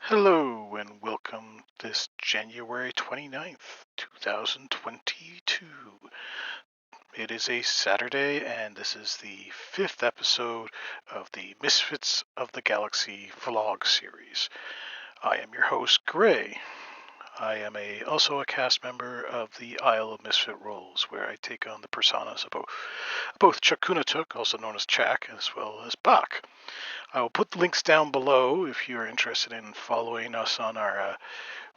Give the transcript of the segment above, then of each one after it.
Hello and welcome this January 29th, 2022. It is a Saturday and this is the fifth episode of the Misfits of the Galaxy vlog series. I am your host, Gray. I am also a cast member of the Isle of Misfit Roles, where I take on the personas of both Chakunatuk, also known as Chak, as well as Bak. I will put the links down below if you're interested in following us on our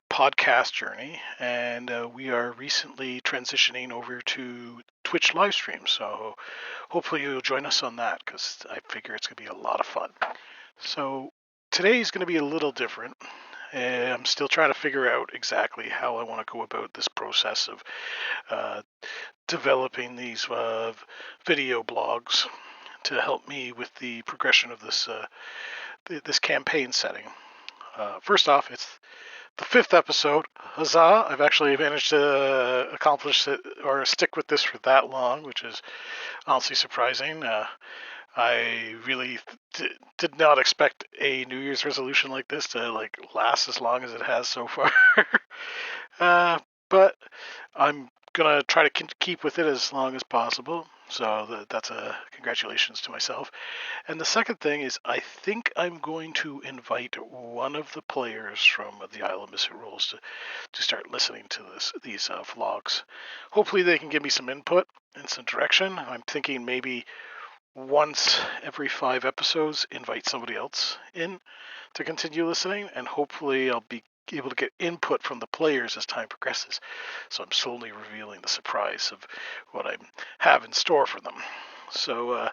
podcast journey. And we are recently transitioning over to Twitch live streams. So hopefully you'll join us on that because I figure it's going to be a lot of fun. So today's going to be a little different. I'm still trying to figure out exactly how I want to go about this process of developing these video blogs to help me with the progression of this campaign setting. First off, it's the fifth episode. Huzzah! I've actually managed to accomplish it or stick with this for that long, which is honestly surprising. I really did not expect a New Year's resolution like this to last as long as it has so far. But I'm gonna try to keep with it as long as possible. So that's a congratulations to myself. And the second thing is, I think I'm going to invite one of the players from the Isle of Misfit Rules to start listening to these vlogs. Hopefully, they can give me some input and some direction. I'm thinking maybe once every 5 episodes, invite somebody else in to continue listening, and hopefully, I'll be able to get input from the players as time progresses. So I'm slowly revealing the surprise of what I have in store for them. So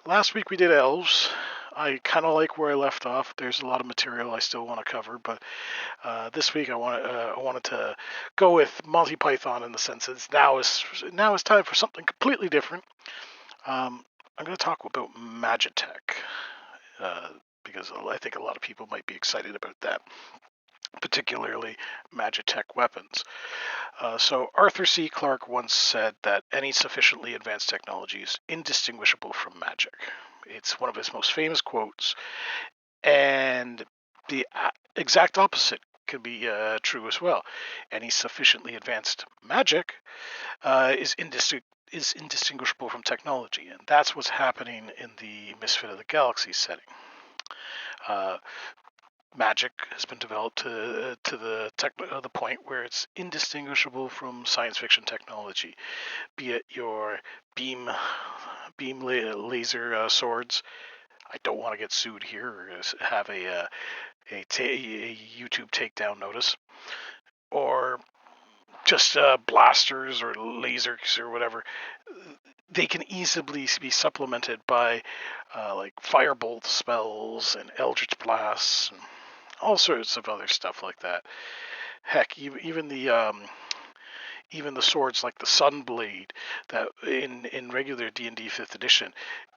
last week we did elves. I kind of like where I left off. There's a lot of material I still want to cover, but this week I wanted to go with Monty Python in the sense that now is time for something completely different. I'm going to talk about Magitek because I think a lot of people might be excited about that, particularly Magitek Weapons. So Arthur C. Clarke once said that any sufficiently advanced technology is indistinguishable from magic. It's one of his most famous quotes, and the exact opposite can be true as well. Any sufficiently advanced magic is indistinguishable from technology, and that's what's happening in the Misfit of the Galaxy setting. Magic has been developed to the point where it's indistinguishable from science fiction technology, be it your beam laser swords. I don't want to get sued here or have a YouTube takedown notice, or just blasters or lasers or whatever. They can easily be supplemented by like firebolt spells and eldritch blasts and all sorts of other stuff like that. Heck, even the swords like the Sunblade that in regular D&D 5th edition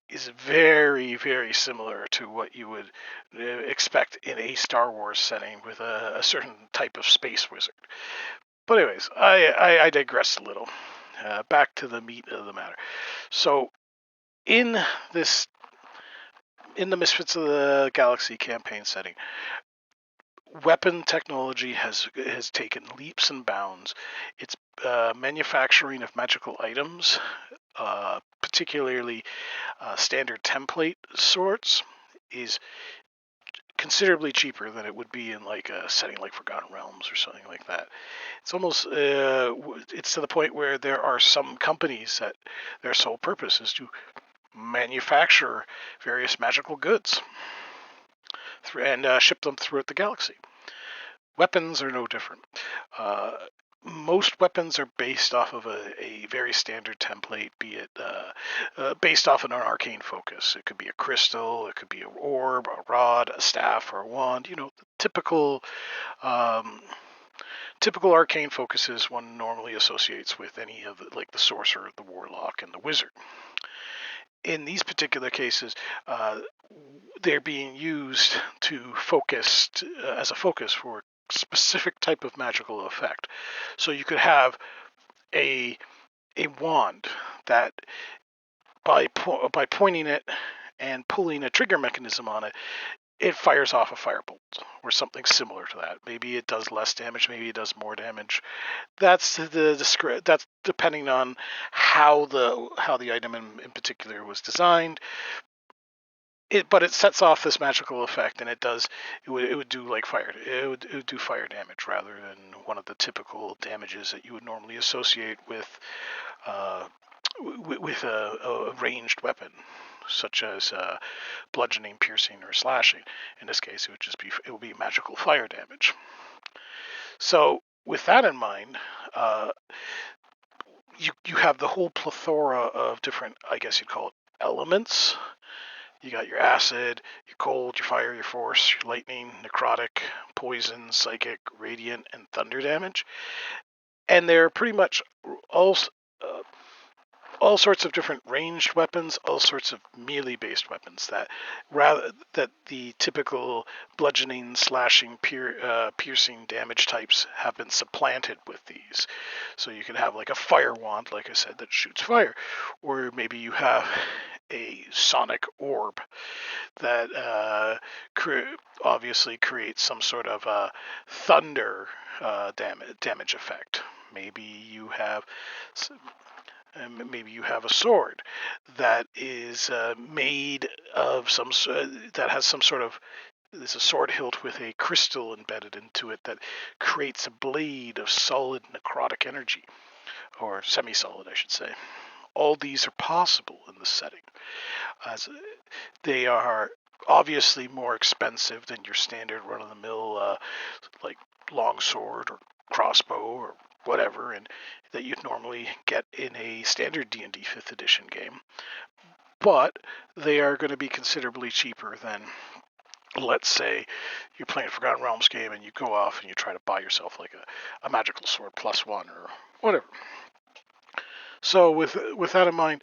is very, very similar to what you would expect in a Star Wars setting with a certain type of space wizard. But anyways, I digress a little. Back to the meat of the matter. So in the Misfits of the Galaxy campaign setting, weapon technology has taken leaps and bounds. Its manufacturing of magical items, particularly standard template sorts, is considerably cheaper than it would be in like a setting like Forgotten Realms or something like that. It's almost it's to the point where there are some companies that their sole purpose is to manufacture various magical goods and ship them throughout the galaxy. Weapons are no different. Most weapons are based off of a very standard template, be it based off of an arcane focus. It could be a crystal, it could be an orb, a rod, a staff, or a wand. You know, the typical arcane focuses one normally associates with any of the sorcerer, the warlock, and the wizard. In these particular cases, they're being used to focus as a focus for a specific type of magical effect. So you could have a wand that by pointing it and pulling a trigger mechanism on it, it fires off a firebolt. or something similar to that. Maybe it does less damage, maybe it does more damage. That's that's depending on how the item in particular was designed. But it sets off this magical effect, and it would do like fire. It would do fire damage rather than one of the typical damages that you would normally associate uh, with a ranged weapon, such as bludgeoning, piercing, or slashing. In this case, it would be magical fire damage. So with that in mind, you have the whole plethora of different, I guess you'd call it, elements. You got your acid, your cold, your fire, your force, your lightning, necrotic, poison, psychic, radiant, and thunder damage. And they're pretty much all sorts of different ranged weapons, all sorts of melee-based weapons that the typical bludgeoning, slashing, piercing damage types have been supplanted with these. So you can have like a fire wand, like I said, that shoots fire, or maybe you have a sonic orb that obviously creates some sort of thunder damage effect. Maybe you have a sword that is made of that has some sort of. There's a sword hilt with a crystal embedded into it that creates a blade of solid necrotic energy, or semi-solid, I should say. All these are possible in this setting, as they are obviously more expensive than your standard run-of-the-mill like longsword or crossbow or whatever, and that you'd normally get in a standard D&D 5th edition game. But they are going to be considerably cheaper than, let's say, you're playing a Forgotten Realms game and you go off and you try to buy yourself like a magical sword +1 or whatever. So with that in mind,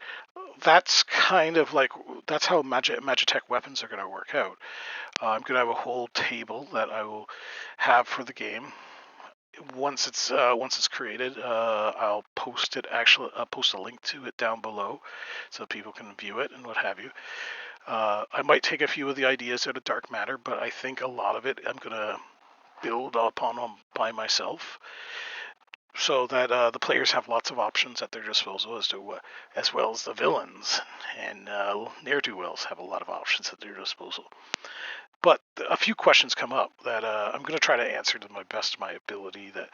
that's kind of like, that's how Magitek Weapons are going to work out. I'm going to have a whole table that I will have for the game. Once it's created, I'll post it. Actually, I'll post a link to it down below, so people can view it and what have you. I might take a few of the ideas out of Dark Matter, but I think a lot of it I'm gonna build upon by myself, so that the players have lots of options at their disposal as well as the villains and ne'er-do-wells have a lot of options at their disposal. But a few questions come up that I'm going to try to answer to my best of my ability that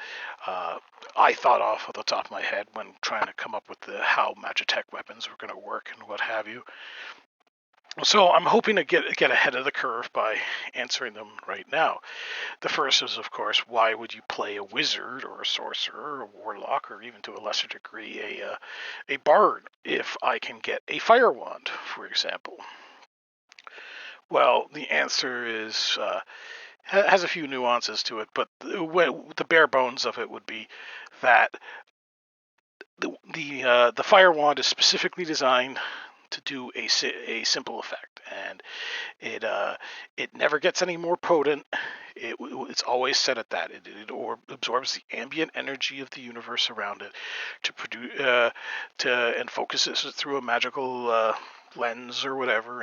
I thought off the top of my head when trying to come up with how Magitek Weapons were going to work and what have you. So I'm hoping to get ahead of the curve by answering them right now. The first is, of course, why would you play a wizard or a sorcerer or a warlock or even to a lesser degree a bard if I can get a fire wand, for example? Well, the answer is has a few nuances to it, but the bare bones of it would be that the fire wand is specifically designed to do a simple effect, and it never gets any more potent. It's always set at that. It absorbs the ambient energy of the universe around it to produce and focuses it through a magical lens or whatever,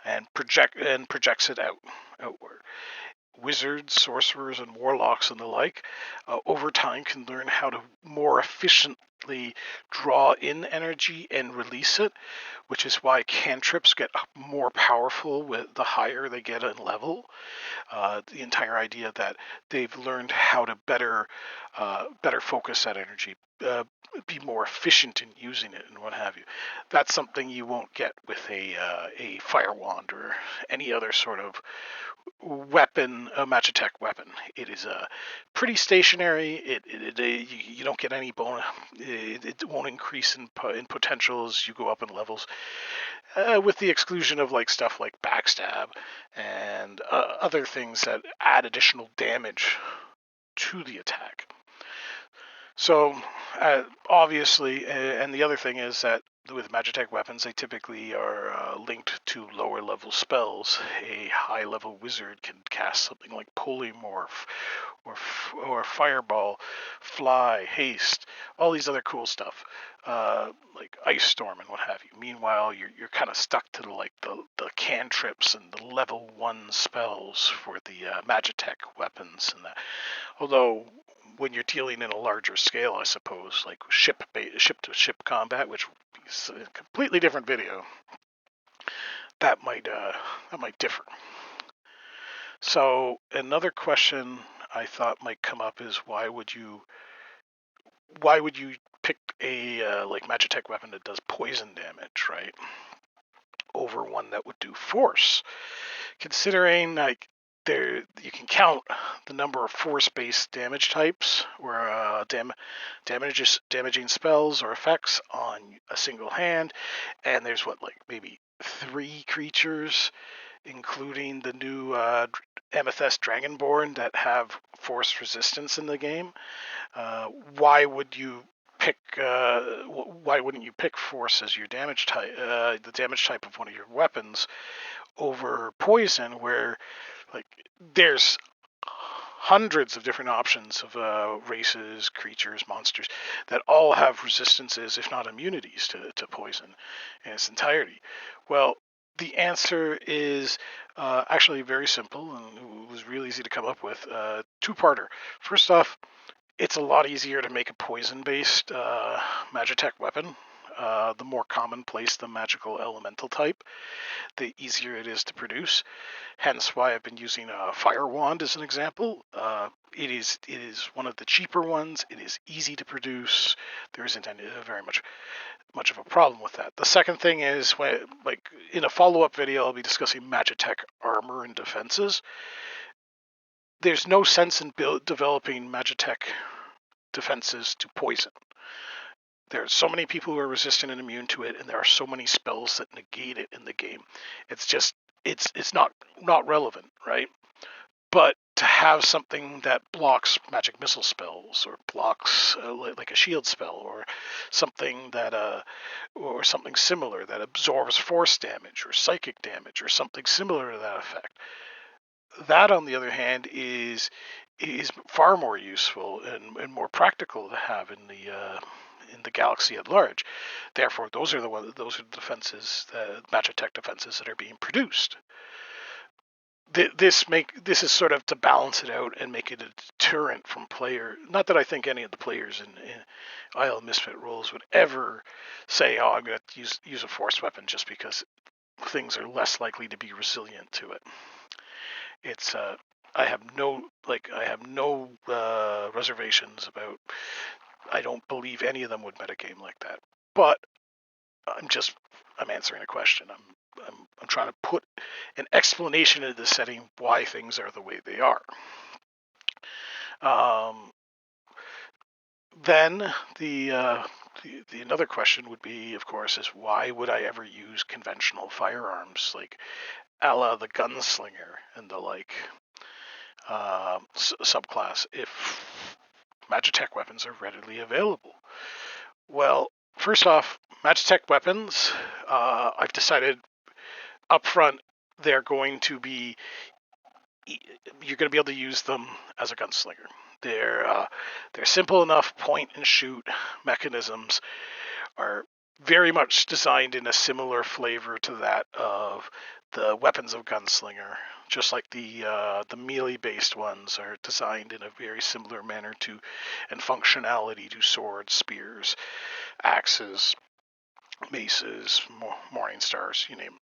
and projects it outward. Wizards, sorcerers, and warlocks and the like, over time can learn how to more efficiently draw in energy and release it, which is why cantrips get more powerful with the higher they get in level. The entire idea that they've learned how to better focus that energy, be more efficient in using it, and what have you. That's something you won't get with a fire wand or any other sort of weapon, a Magitek weapon. It is pretty stationary. You don't get any bonus. It won't increase in potential as you go up in levels, with the exclusion of like stuff like backstab and other things that add additional damage to the attack. So obviously, and the other thing is that with Magitek weapons, they typically are linked to lower level spells. A high level wizard can cast something like Polymorph or fireball, fly, haste, all these other cool stuff, like ice storm and what have you. Meanwhile, you're kind of stuck to the cantrips and the level 1 spells for the Magitek weapons and that. Although when you're dealing in a larger scale, I suppose, like ship to ship combat, which is a completely different video, that might differ. So another question I thought might come up is why would you pick a like Magitek weapon that does poison damage, right, over one that would do force? Considering like you can count the number of force-based damage types or damaging spells or effects on a single hand, and there's like maybe 3 creatures, including the new Amethyst Dragonborn, that have force resistance in the game. Why wouldn't you pick force as your damage type, the damage type of one of your weapons, over poison, where like there's hundreds of different options of races, creatures, monsters that all have resistances, if not immunities, to poison in its entirety? Well, the answer is actually very simple, and it was real easy to come up with. Two-parter. First off, it's a lot easier to make a poison-based Magitek weapon. The more commonplace the magical elemental type, the easier it is to produce. Hence why I've been using a fire wand as an example. It is one of the cheaper ones. It is easy to produce. There isn't very much of a problem with that. The second thing is, like in a follow-up video, I'll be discussing Magitek armor and defenses. There's no sense in developing Magitek defenses to poison. There are so many people who are resistant and immune to it, and there are so many spells that negate it in the game. It's just it's not relevant, right? But to have something that blocks magic missile spells, or blocks like a shield spell, or something similar that absorbs force damage or psychic damage or something similar to that effect. That, on the other hand, is far more useful and more practical to have in the galaxy at large. Therefore, those are the defenses, the Magitek defenses that are being produced. This is sort of to balance it out and make it a deterrent from player. Not that I think any of the players in Isle of Misfit rules would ever say, "Oh, I'm going to use a force weapon just because things are less likely to be resilient to it." It's I have no reservations about. I don't believe any of them would metagame like that. But I'm answering a question. I'm trying to put an explanation into the setting why things are the way they are. Then the another question would be, of course, is why would I ever use conventional firearms like a la the gunslinger and the like subclass if Magitek weapons are readily available? Well, first off, Magitek weapons, I've decided up front you're going to be able to use them as a gunslinger. They're simple enough point and shoot mechanisms, are very much designed in a similar flavor to that of the weapons of gunslinger, just like the melee based ones are designed in a very similar manner to and functionality to swords, spears, axes, maces, morning stars, you name them.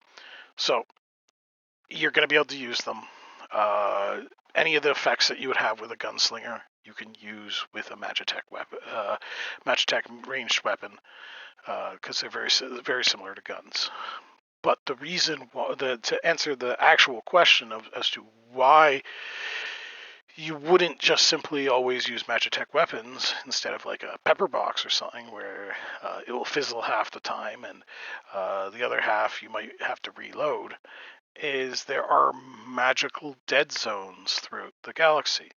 So you're going to be able to use them. Any of the effects that you would have with a gunslinger, you can use with a Magitek weapon, Magitek ranged weapon, because they're very similar to guns. But the reason to answer the actual question as to why you wouldn't just simply always use Magitek weapons instead of like a pepper box or something where it will fizzle half the time and the other half you might have to reload, is there are magical dead zones throughout the galaxy.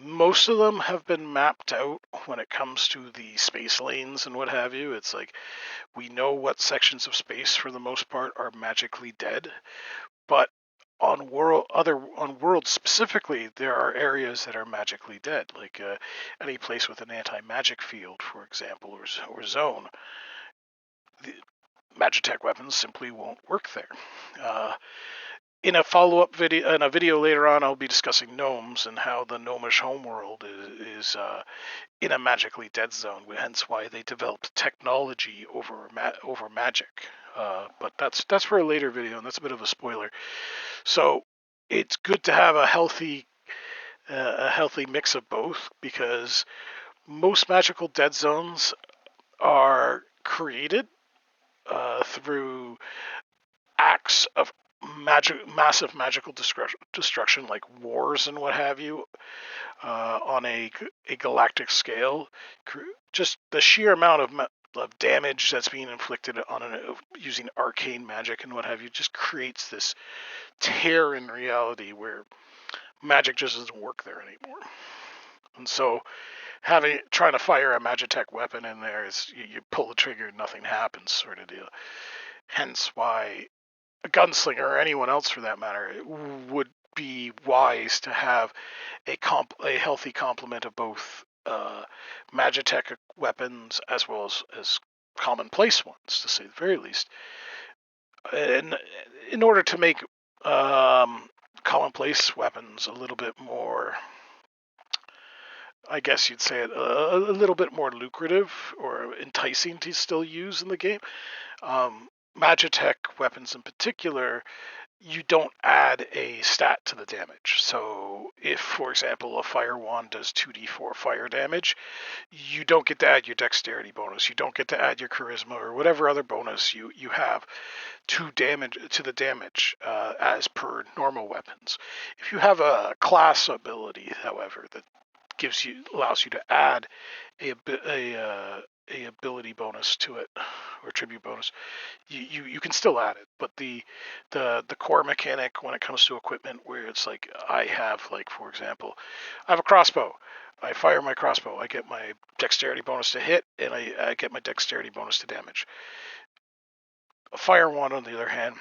Most of them have been mapped out when it comes to the space lanes and what have you. It's like we know what sections of space for the most part are magically dead, but on worlds specifically, there are areas that are magically dead, like any place with an anti-magic field, for example, or zone. The Magitek Weapons simply won't work there. In a follow-up video, in a video later on, I'll be discussing gnomes and how the gnomish homeworld is in a magically dead zone. Hence, why they developed technology over magic. But that's for a later video, and that's a bit of a spoiler. So it's good to have a healthy mix of both, because most magical dead zones are created through acts of massive magical destruction, like wars and what have you, on a galactic scale. Just the sheer amount of damage that's being inflicted on using arcane magic and what have you just creates this tear in reality where magic just doesn't work there anymore. And so trying to fire a Magitek weapon in there is you pull the trigger and nothing happens, sort of deal. Hence why a gunslinger, or anyone else for that matter, would be wise to have a healthy complement of both Magitek weapons as well as commonplace ones, to say the very least. And in order to make commonplace weapons a little bit more, I guess you'd say it, a little bit more lucrative or enticing to still use in the game, Magitek weapons in particular, you don't add a stat to the damage. So if, for example, a fire wand does 2d4 fire damage, you don't get to add your dexterity bonus. You don't get to add your charisma or whatever other bonus you have to the damage as per normal weapons. If you have a class ability, however, that allows you to add a ability bonus to it, or tribute bonus, you can still add it. But the core mechanic when it comes to equipment, where it's like, I have, like, for example, I have a crossbow. I fire my crossbow. I get my dexterity bonus to hit, and I get my dexterity bonus to damage. A fire wand, on the other hand,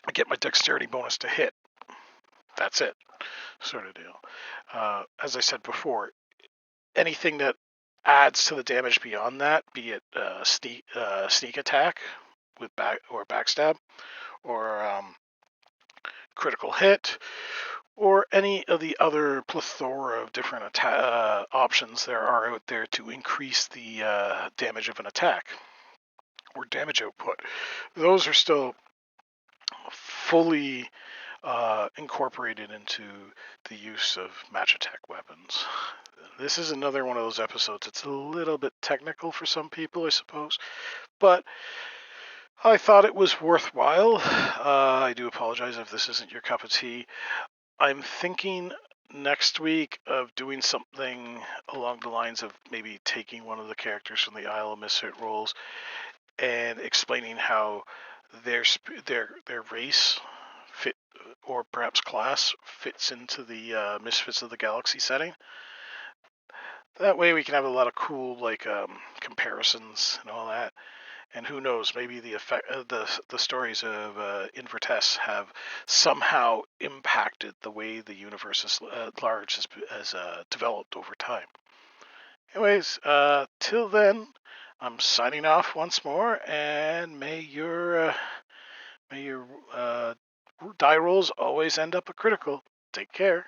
I get my dexterity bonus to hit. That's it, sort of deal. As I said before, anything that adds to the damage beyond that, be it sneak attack with backstab, or critical hit, or any of the other plethora of different options there are out there to increase the damage of an attack or damage output, those are still fully incorporated into the use of Magitek weapons. This is another one of those episodes. It's a little bit technical for some people, I suppose, but I thought it was worthwhile. I do apologize if this isn't your cup of tea. I'm thinking next week of doing something along the lines of maybe taking one of the characters from the Isle of Misfit roles and explaining how their race fit, or perhaps class, fits into the Misfits of the Galaxy setting. That way we can have a lot of cool, like, comparisons and all that. And who knows, maybe the stories of Invertess have somehow impacted the way the universe at large has developed over time. Anyways, till then, I'm signing off once more, and may your die rolls always end up a critical. Take care.